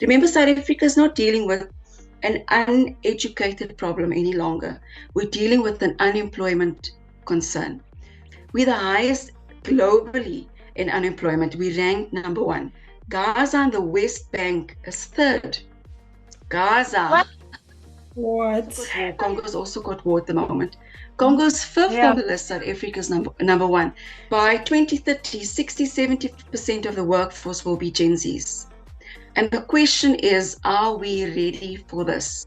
Remember, South Africa is not dealing with an uneducated problem any longer. We're dealing with an unemployment concern. We're the highest globally in unemployment. We ranked number 1. Gaza and the West Bank is 3rd. Gaza. What? Congo's also got war at the moment. Congo's 5th on the list. South Africa's number 1. By 2030, 60-70% of the workforce will be Gen Zs. And the question is, are we ready for this?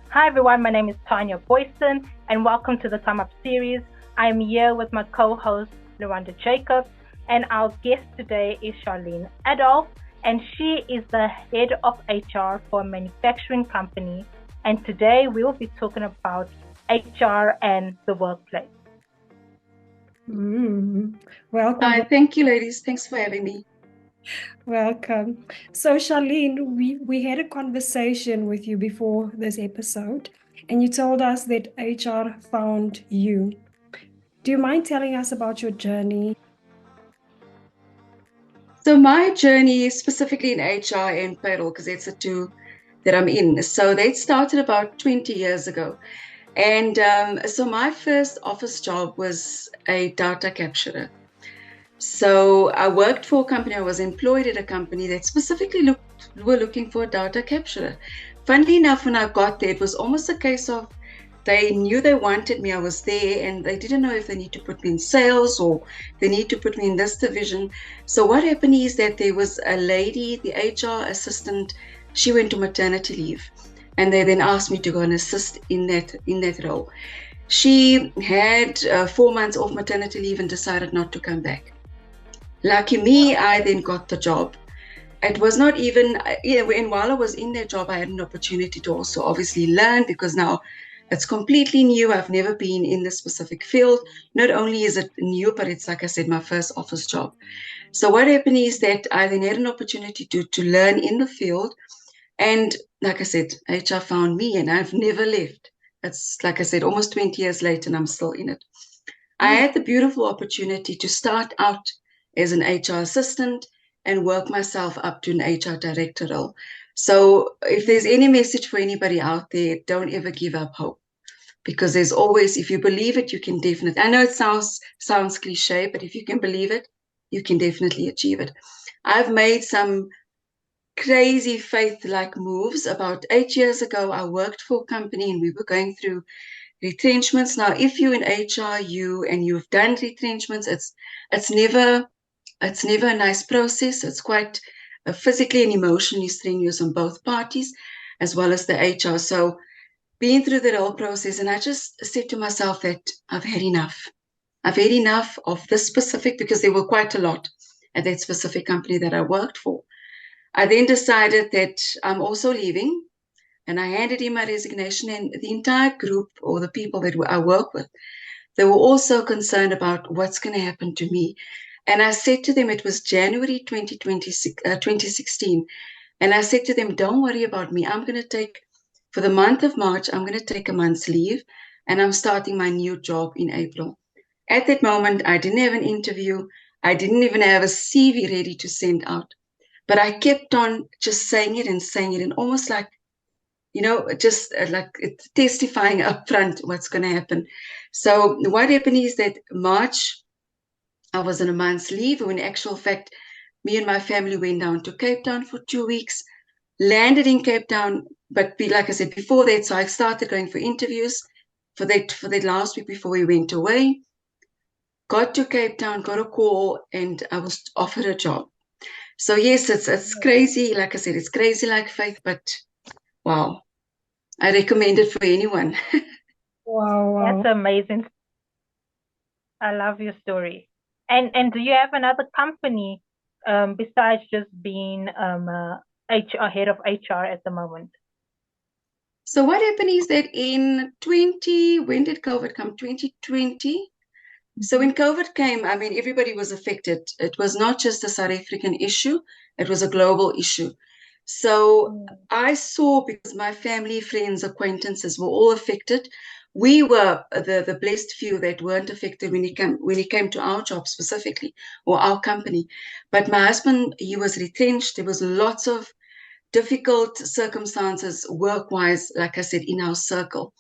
Hi everyone, my name is Tanya Boyson and welcome to the Come Up series. I'm here with my co-host Loranda Jacobs, and our guest today is Charlene Adolph, and she is the head of HR for a manufacturing company. And today we will be talking about HR and the workplace. Welcome. Hi, thank you, ladies. Thanks for having me. Welcome. So, Charlene, we had a conversation with you before this episode, and you told us that HR found you. Do you mind telling us about your journey? So my journey is specifically in HR and payroll, because it's the two that I'm in. So they started about 20 years ago. And so my first office job was a data capturer. So I worked for a company, I was employed at a company that specifically were looking for a data capturer. Funnily enough, when I got there, it was almost a case of they knew they wanted me, I was there, and they didn't know if they need to put me in sales or they need to put me in this division. So what happened is that there was a lady, the HR assistant, she went to maternity leave, and they then asked me to go and assist in that role. She had 4 months off maternity leave and decided not to come back. Lucky me, I then got the job. It was not even, and while I was in that job, I had an opportunity to also obviously learn, because now it's completely new. I've never been in this specific field. Not only is it new, but it's, like I said, my first office job. So what happened is that I then had an opportunity to learn in the field. And like I said, HR found me and I've never left. It's, like I said, almost 20 years later and I'm still in it. I had the beautiful opportunity to start out as an HR assistant and work myself up to an HR director role. So if there's any message for anybody out there, don't ever give up hope. Because there's always, if you believe it, you can definitely, I know it sounds cliche, but if you can believe it, you can definitely achieve it. I've made some crazy faith-like moves. About 8 years ago, I worked for a company and we were going through retrenchments. Now, if you're in HR, you've done retrenchments, it's never a nice process. It's quite physically and emotionally strenuous on both parties, as well as the HR. So been through the whole process, and I just said to myself that I've had enough. I've had enough of this specific, because there were quite a lot at that specific company that I worked for. I then decided that I'm also leaving, and I handed in my resignation, and the entire group, or the people that I work with, they were also concerned about what's going to happen to me. And I said to them, it was January 2016, and I said to them, don't worry about me. I'm going to take, for the month of March, I'm going to take a month's leave, and I'm starting my new job in April. At that moment, I didn't have an interview. I didn't even have a CV ready to send out. But I kept on just saying it, and almost like, just like testifying up front what's going to happen. So what happened is that March, I was on a month's leave, when in actual fact, me and my family went down to Cape Town for 2 weeks, landed in Cape Town. But like I said before that, so I started going for interviews for that last week before we went away. Got to Cape Town, got a call, and I was offered a job. So yes, it's crazy. Like I said, it's crazy like faith, but wow, I recommend it for anyone. Wow. That's amazing. I love your story. And do you have another company besides just being HR head of HR at the moment? So what happened is that when did COVID come? 2020. So when COVID came, I mean, everybody was affected. It was not just a South African issue, it was a global issue. So I saw, because my family, friends, acquaintances were all affected, We were the blessed few that weren't affected when it came to our job specifically, or our company. But my husband, he was retrenched. There was lots of difficult circumstances work-wise, like I said, in our circle.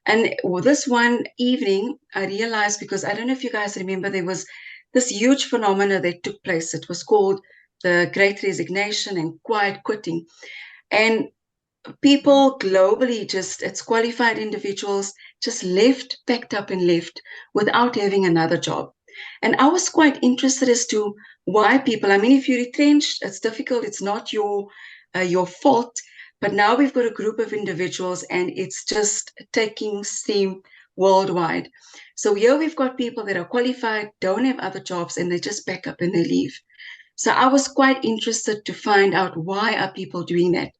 And this one evening, I realized, because I don't know if you guys remember, there was this huge phenomena that took place. It was called the Great Resignation and quiet quitting. And people globally, just it's qualified individuals, just left, packed up and left without having another job. And I was quite interested as to why people, I mean, if you're retrenched, it's difficult, it's not your fault. But now we've got a group of individuals and it's just taking steam worldwide. So here we've got people that are qualified, don't have other jobs, and they just pack up and they leave. So I was quite interested to find out, why are people doing that?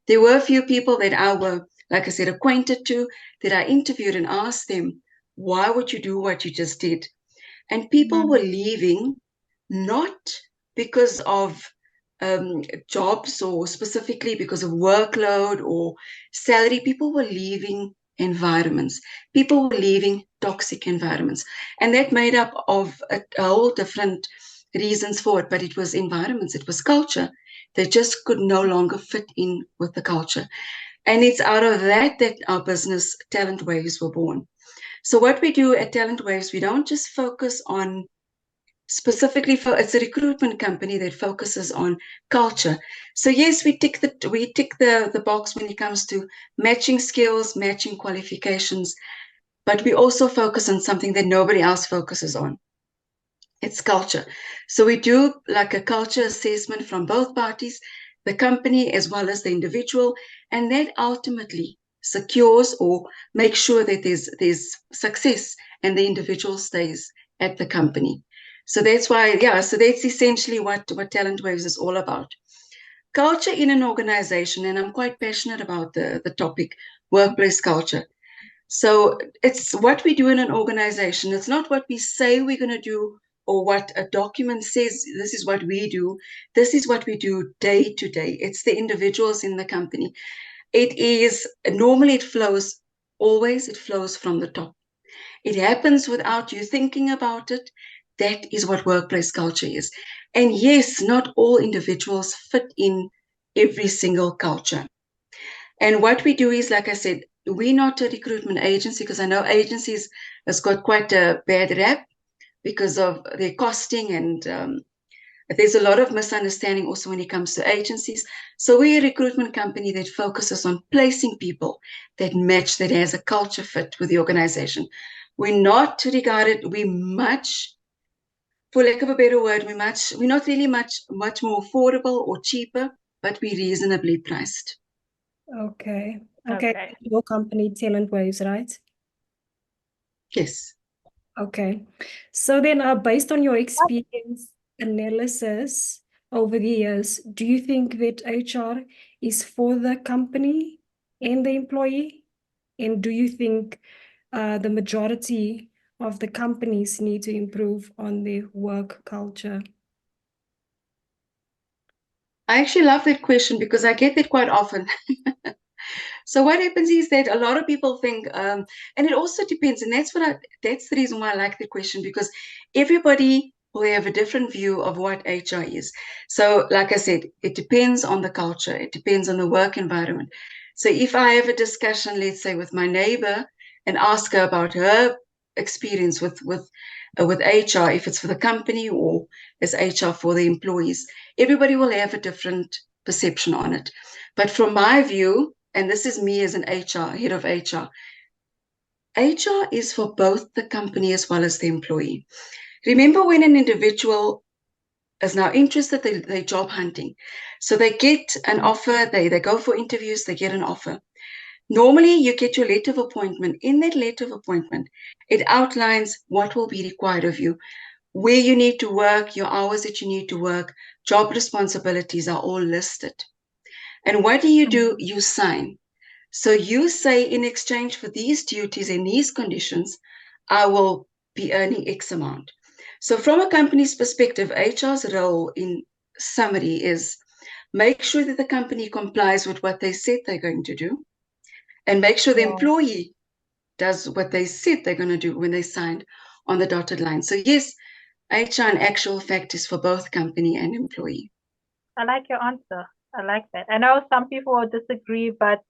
There were a few people that I were, like I said, acquainted to, that I interviewed and asked them, why would you do what you just did? And people were leaving not because of jobs, or specifically because of workload or salary. People were leaving environments. People were leaving toxic environments. And that made up of a whole different reasons for it, but it was environments, it was culture. They just could no longer fit in with the culture. And it's out of that that our business Talent Waves were born. So what we do at Talent Waves, we don't just focus on specifically it's a recruitment company that focuses on culture. So yes, we tick the box when it comes to matching skills, matching qualifications, but we also focus on something that nobody else focuses on. It's culture. So we do like a culture assessment from both parties, the company as well as the individual, and that ultimately secures or makes sure that there's success and the individual stays at the company. So that's why, yeah, so that's essentially what Talent Waves is all about. Culture in an organization, and I'm quite passionate about the topic, workplace culture. So it's what we do in an organization. It's not what we say we're going to do, or what a document says, this is what we do. This is what we do day to day. It's the individuals in the company. Normally it flows from the top. It happens without you thinking about it. That is what workplace culture is. And yes, not all individuals fit in every single culture. And what we do is, like I said, we're not a recruitment agency, because I know agencies has got quite a bad rap because of their costing, and there's a lot of misunderstanding also when it comes to agencies. So we're a recruitment company that focuses on placing people that match, that has a culture fit with the organization. We're not regarded, for lack of a better word, we're not really much more affordable or cheaper, but we're reasonably priced. Okay. Your company, Talent Waves, right? Yes. Okay. So then, based on your experience analysis over the years, do you think that HR is for the company and the employee? And do you think the majority of the companies need to improve on their work culture? I actually love that question because I get that quite often. So what happens is that a lot of people think, and it also depends, and that's the reason why I like the question, because everybody will have a different view of what HR is. So like I said, it depends on the culture, it depends on the work environment. So if I have a discussion, let's say with my neighbor, and ask her about her experience with HR, if it's for the company or as HR for the employees, everybody will have a different perception on it. But from my view, and this is me as an head of HR is for both the company as well as the employee. Remember, when an individual is now interested, they're job hunting. So they get an offer, they go for interviews, they get an offer. Normally, you get your letter of appointment. In that letter of appointment, it outlines what will be required of you, where you need to work, your hours that you need to work, job responsibilities are all listed. And what do? You sign. So you say, in exchange for these duties and these conditions, I will be earning X amount. So from a company's perspective, HR's role in summary is make sure that the company complies with what they said they're going to do, and make sure the employee does what they said they're going to do when they signed on the dotted line. So yes, HR in actual fact is for both company and employee. I like your answer. I like that. I know some people will disagree, but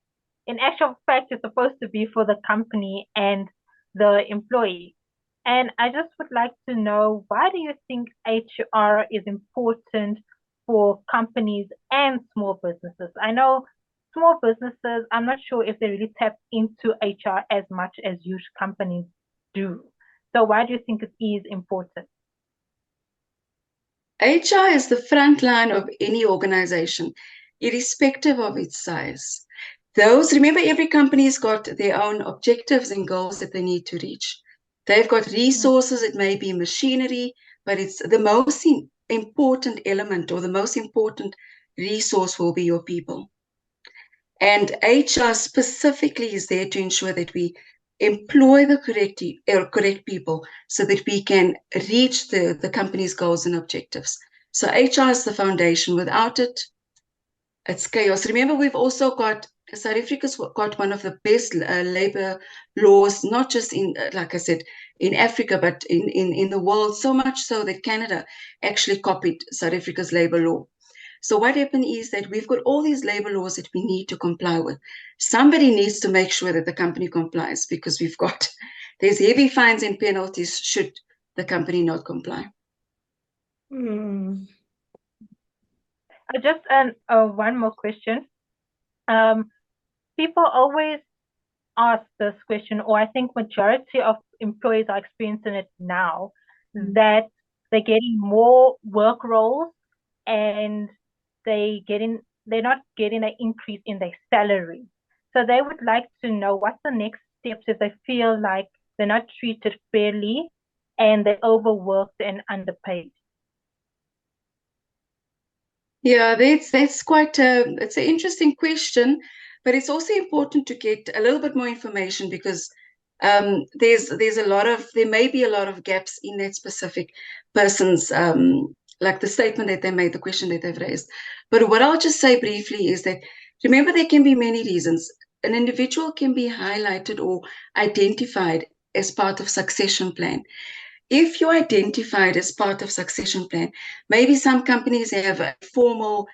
in actual fact, it's supposed to be for the company and the employee. And I just would like to know, why do you think HR is important for companies and small businesses? I know small businesses, I'm not sure if they really tap into HR as much as huge companies do. So why do you think it is important? HR is the front line of any organization, irrespective of its size. Remember, every company's got their own objectives and goals that they need to reach. They've got resources, it may be machinery, but it's the most important element, or the most important resource will be your people. And HR specifically is there to ensure that we employ the correct people so that we can reach the company's goals and objectives. So HR is the foundation. Without it, it's chaos. Remember, we've also got, South Africa's got one of the best labor laws, not just in, like I said, in Africa, but in the world, so much so that Canada actually copied South Africa's labor law. So what happened is that we've got all these labor laws that we need to comply with. Somebody needs to make sure that the company complies, because there's heavy fines and penalties should the company not comply. Just one more question. People always ask this question, or I think majority of employees are experiencing it now, that they're getting more work roles and they're not getting an increase in their salary. So they would like to know what's the next steps if they feel like they're not treated fairly and they're overworked and underpaid. Yeah, that's quite it's an interesting question, but it's also important to get a little bit more information, because there may be a lot of gaps in that specific person's like the statement that they made, the question that they've raised. But what I'll just say briefly is that, remember, there can be many reasons. An individual can be highlighted or identified as part of succession plan. If you're identified as part of succession plan, maybe some companies have a formal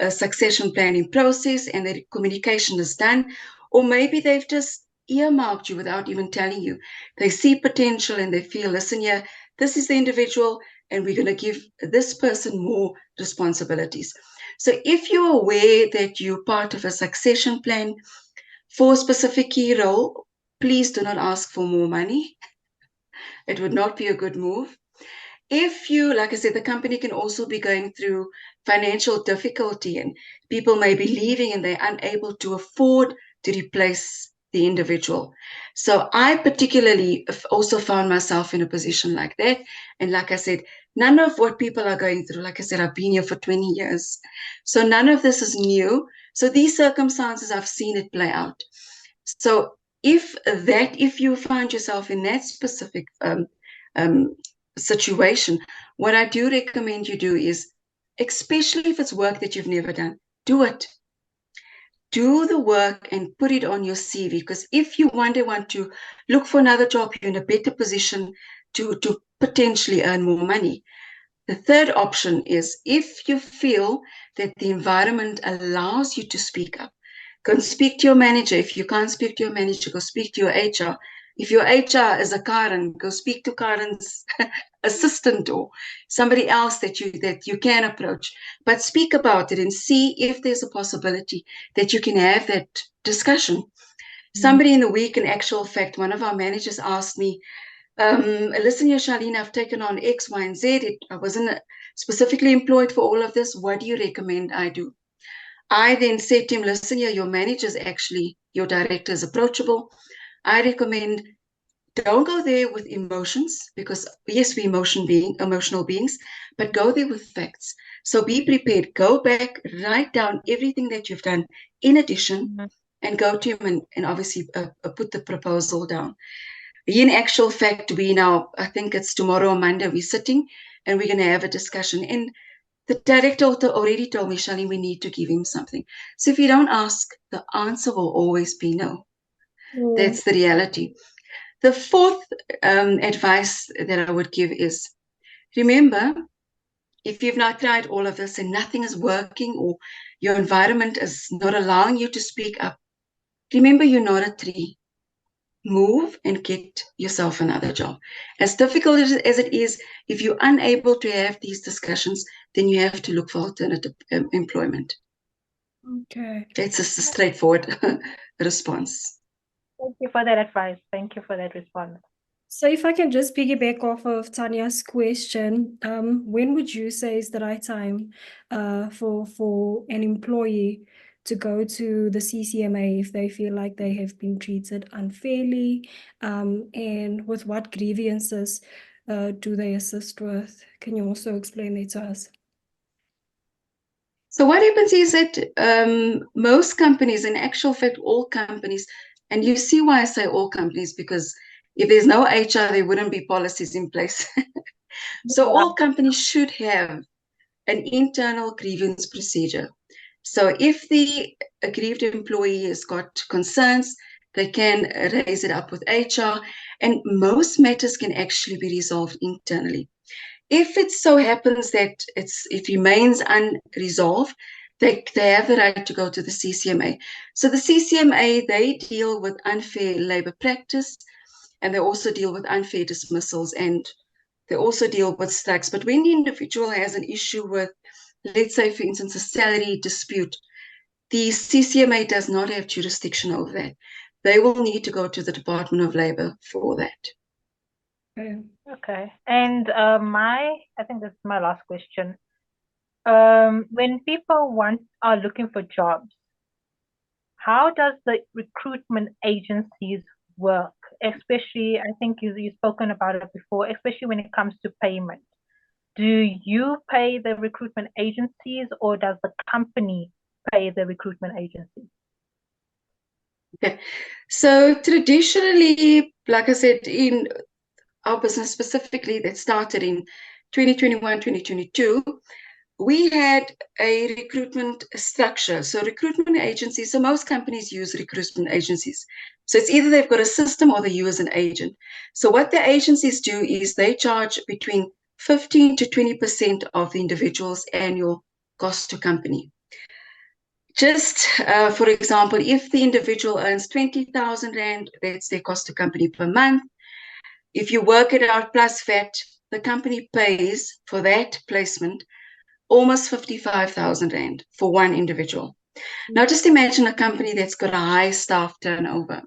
succession planning process and the communication is done, or maybe they've just earmarked you without even telling you. They see potential and they feel, listen, yeah, this is the individual and we're going to give this person more responsibilities. So if you're aware that you're part of a succession plan for a specific key role, please do not ask for more money. It would not be a good move. If you, like I said, the company can also be going through financial difficulty and people may be leaving and they're unable to afford to replace the individual. So I particularly also found myself in a position like that. And like I said, none of what people are going through, like I said, I've been here for 20 years. So none of this is new. So these circumstances, I've seen it play out. So if you find yourself in that specific situation, what I do recommend you do is, especially if it's work that you've never done, do it. Do the work and put it on your CV, because if you one day want to look for another job, you're in a better position to potentially earn more money. The third option is, if you feel that the environment allows you to speak up, go and speak to your manager. If you can't speak to your manager, go speak to your HR. If your HR is a Karen, go speak to Karen's assistant or somebody else that you can approach. But speak about it and see if there's a possibility that you can have that discussion. Somebody in the week, in actual fact, one of our managers asked me, listen here, Charlene, I've taken on X, Y, and Z. I wasn't specifically employed for all of this. What do you recommend I do? I then said to him, listen here, your manager's actually, your director is approachable. I recommend don't go there with emotions, because yes, we're emotional beings, but go there with facts. So be prepared. Go back, write down everything that you've done in addition, and go to him and obviously put the proposal down. In actual fact, I think it's tomorrow or Monday, we're sitting and we're going to have a discussion. And the director already told me, Charlene, we need to give him something. So if you don't ask, the answer will always be no. That's the reality. The fourth advice that I would give is, remember, if you've not tried all of this and nothing is working or your environment is not allowing you to speak up, remember you're not a tree. Move and get yourself another job. As difficult as it is, if you're unable to have these discussions, then you have to look for alternative employment. Okay. That's just a straightforward response. Thank you for that advice. Thank you for that response. So if I can just piggyback off of Tanya's question, when would you say is the right time for an employee to go to the CCMA if they feel like they have been treated unfairly? And with what grievances do they assist with? Can you also explain that to us? So what happens is that most companies, in actual fact, all companies, and you see why I say all companies, because if there's no HR, there wouldn't be policies in place. So all companies should have an internal grievance procedure. So if the aggrieved employee has got concerns, they can raise it up with HR, and most matters can actually be resolved internally. If it so happens that it remains unresolved, they have the right to go to the CCMA. So the CCMA, they deal with unfair labor practice, and they also deal with unfair dismissals, and they also deal with strikes. But when the individual has an issue with, let's say, for instance, a salary dispute, the CCMA does not have jurisdiction over that. They will need to go to the Department of Labor for that. Okay. And I think this is my last question. When people are looking for jobs, how does the recruitment agencies work? Especially, I think you've spoken about it before, especially when it comes to payment. Do you pay the recruitment agencies, or does the company pay the recruitment agencies? Okay. So traditionally, like I said, in our business specifically that started in 2021, 2022, we had a recruitment structure. So recruitment agencies, so most companies use recruitment agencies. So it's either they've got a system or they use an agent. So what the agencies do is they charge between 15 to 20% of the individual's annual cost to company. Just for example, if the individual earns 20,000 Rand, that's their cost to company per month. If you work it out plus VAT, the company pays for that placement almost 55,000 Rand for one individual. Now, just imagine a company that's got a high staff turnover.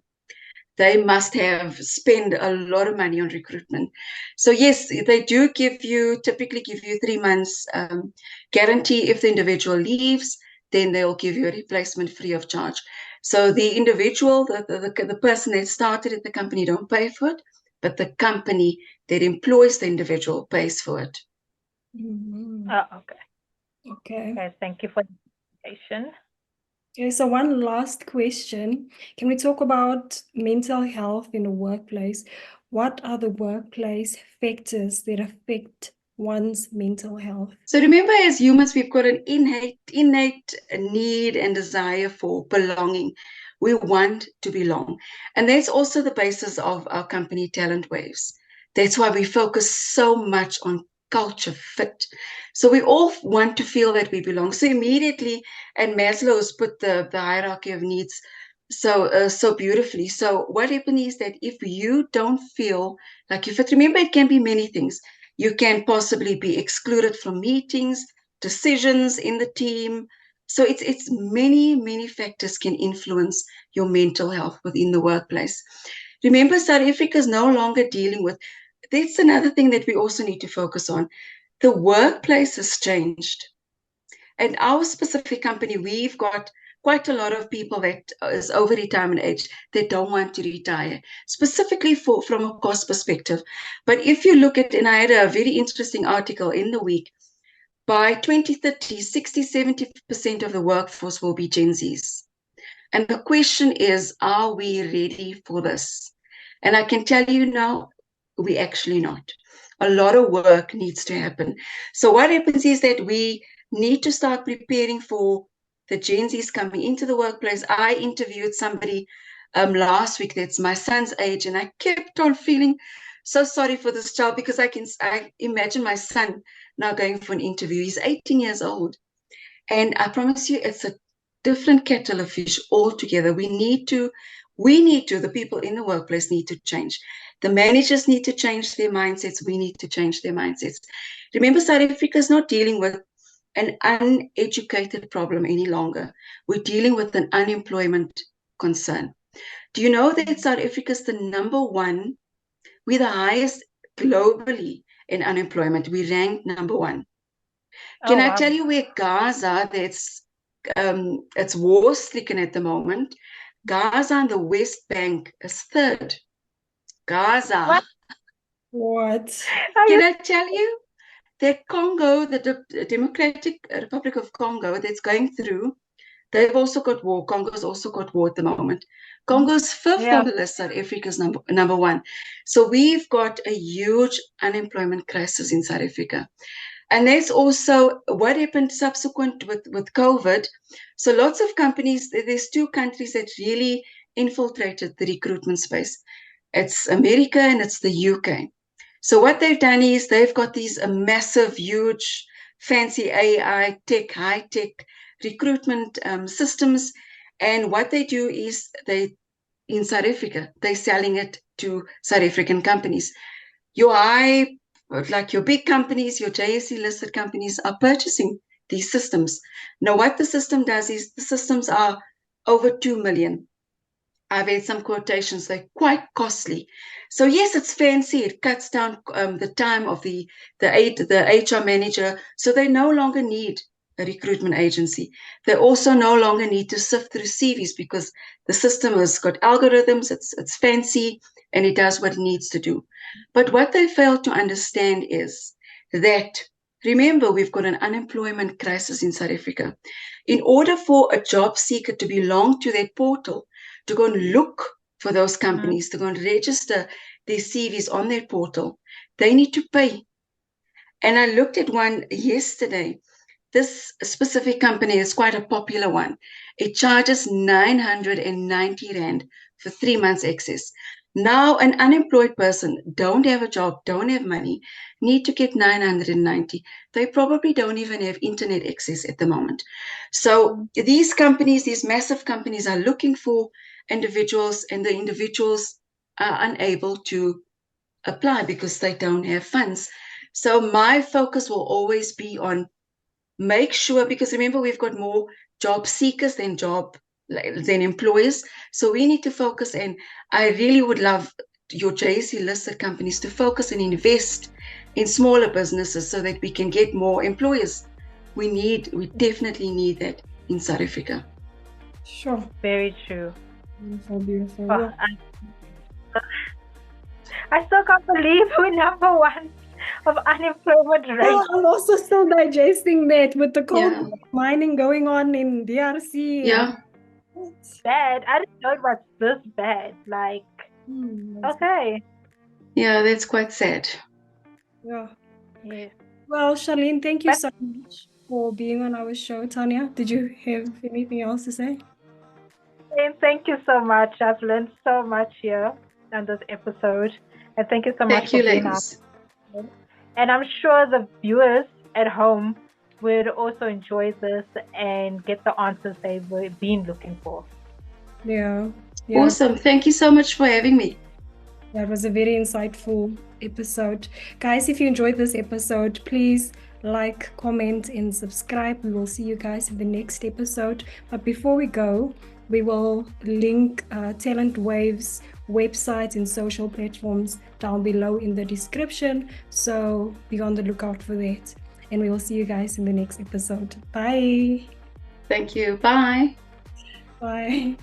They must have spent a lot of money on recruitment. So yes, they do typically give you 3 months guarantee. If the individual leaves, then they'll give you a replacement free of charge. So the individual, the person that started at the company don't pay for it, but the company that employs the individual pays for it. Mm-hmm. Okay, thank you for the information. Okay, so one last question. Can we talk about mental health in the workplace? What are the workplace factors that affect one's mental health? So remember, as humans, we've got an innate need and desire for belonging. We want to belong. And that's also the basis of our company, Talent Waves. That's why we focus so much on culture fit. So we all want to feel that we belong. So immediately, and Maslow's put the hierarchy of needs so beautifully. So what happens is that if you don't feel like you fit, remember, it can be many things. You can possibly be excluded from meetings, decisions in the team. So it's many factors can influence your mental health within the workplace. Remember, South Africa is no longer dealing with, that's another thing that we also need to focus on. The workplace has changed. And our specific company, we've got quite a lot of people that is over retirement age that don't want to retire, specifically from a cost perspective. But if you look at, and I had a very interesting article in the week, by 2030, 60-70% of the workforce will be Gen Zs. And the question is, are we ready for this? And I can tell you now, we're actually not. A lot of work needs to happen. So what happens is that we need to start preparing for the Gen Zs coming into the workplace. I interviewed somebody last week that's my son's age, and I kept on feeling so sorry for this child because I imagine my son now going for an interview. He's 18 years old, and I promise you, it's a different kettle of fish altogether. We need to, the people in the workplace need to change. The managers need to change their mindsets. We need to change their mindsets. Remember, South Africa is not dealing with an uneducated problem any longer. We're dealing with an unemployment concern. Do you know that South Africa is the number one, we're the highest globally in unemployment. We ranked number one. Can I tell you where Gaza, it's war-stricken at the moment. Gaza and the West Bank is third. Gaza. What? Can I tell you that Congo, the Democratic Republic of Congo, that's going through, they've also got war. Congo's also got war at the moment. Congo's fifth on the list, South Africa's number one. So we've got a huge unemployment crisis in South Africa. And that's also what happened subsequent with COVID. So lots of companies, there's two countries that really infiltrated the recruitment space. It's America and it's the UK. So what they've done is they've got these massive, huge, fancy AI tech, high-tech recruitment systems. And what they do is in South Africa, they're selling it to South African companies. Like your big companies, your JSE listed companies are purchasing these systems. Now, what the system does is the systems are over 2 million. I've had some quotations, they're quite costly. So yes, it's fancy. It cuts down the time of the HR manager. So they no longer need a recruitment agency. They also no longer need to sift through CVs because the system has got algorithms, it's fancy, and it does what it needs to do. But what they fail to understand is that, remember, we've got an unemployment crisis in South Africa. In order for a job seeker to belong to that portal, to go and look for those companies, to go and register their CVs on their portal, they need to pay. And I looked at one yesterday. This specific company is quite a popular one. It charges 990 Rand for 3 months access. Now, an unemployed person, don't have a job, don't have money, need to get 990. They probably don't even have internet access at the moment. So these companies, these massive companies are looking for individuals, and the individuals are unable to apply because they don't have funds. So my focus will always be on make sure, because remember, we've got more job seekers than employers. So we need to focus, and I really would love your JSE listed companies to focus and invest in smaller businesses so that we can get more employers. We definitely need that in South Africa. Sure. Very true. Beautiful, beautiful. Oh, I still can't believe we're number one of unemployment rate. Oh, I'm also still digesting that with the coal mining going on in DRC. Yeah. Bad. I didn't know it was this bad. Like, okay. Yeah, that's quite sad. Yeah. Yeah. Well, Charlene, thank you so much for being on our show. Tanya, did you have anything else to say? Thank you so much. I've learned so much here on this episode. And thank you so much for being on. And I'm sure the viewers at home would also enjoy this and get the answers they've been looking for. Yeah. Awesome. Thank you so much for having me. That was a very insightful episode. Guys, if you enjoyed this episode, please like, comment, and subscribe. We will see you guys in the next episode. But before we go, we will link Talent Wave's website and social platforms down below in the description. So be on the lookout for that. And we will see you guys in the next episode. Bye. Thank you. Bye. Bye.